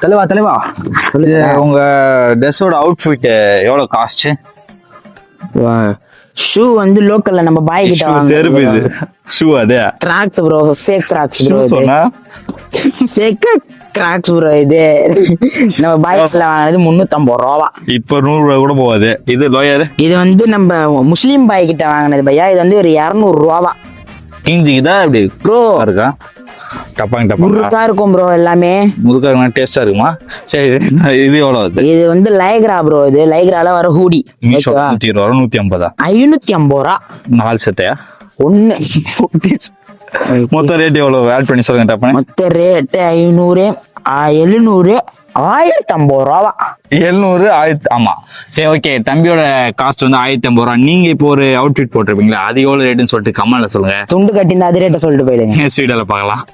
தலைவா உங்க ட்ரெஸ்ஸோட அவுட்ஃபிட் எவ்வளவு காஸ்ட்? ஷூ வந்து லோக்கல்ல நம்ம பாய் கிட்ட தெரியுது. ஷூ அதே Crocs bro, fake Crocs bro. சொன்னா ஃபேக் கிராக்ஸ் ப்ரோ. இது நம்ம பாய்ஸ்ல வாங்குனது 350 ரூபா. இப்ப 100 ரூபா கூட போகாது. இது லோயர், இது வந்து நம்ம முஸ்லீம் பாய் கிட்ட வாங்கினது பையா. இது வந்து ஒரு 200 ரூபாவா. கிஞ்சிக்குதா இப்படி ப்ரோ இருக்கா? டப்பாங்க முறுக்கா இருக்கும் ப்ரோ. எல்லாமே முறுக்கா டேஸ்டா இருக்குமா? சரி, இது எவ்வளவு வருது? இது வந்து லைக்ரா ப்ரோ. இது லைக்ரால வர ஹூடி. மீஷோ 120 ரூபா 150? 550 ரூபா 4 செட்டையா? ஒண்ணு. மொத்த ரேட் எவ்வளவு ஆட் பண்ணி சொல்லுங்க டப்பானே. மொத்த ரேட்டு 500 700 1050 ரூபா. 700 1000. ஆமா சரி, ஓகே. தம்பியோட காஸ்ட் வந்து 1050 ரூபா. நீங்க இப்போ ஒரு அவுட்ஃபிட் போட்டிருப்பீங்களா, அது எவ்வளவு ரேட்டுன்னு சொல்லிட்டு கமெண்ட்ல சொல்லுங்க. துண்டு கட்டி இந்த அது ரேட்டை சொல்லிட்டு போயிடுங்க. நெக்ஸ்ட் வீடியோல பார்க்கலாம்.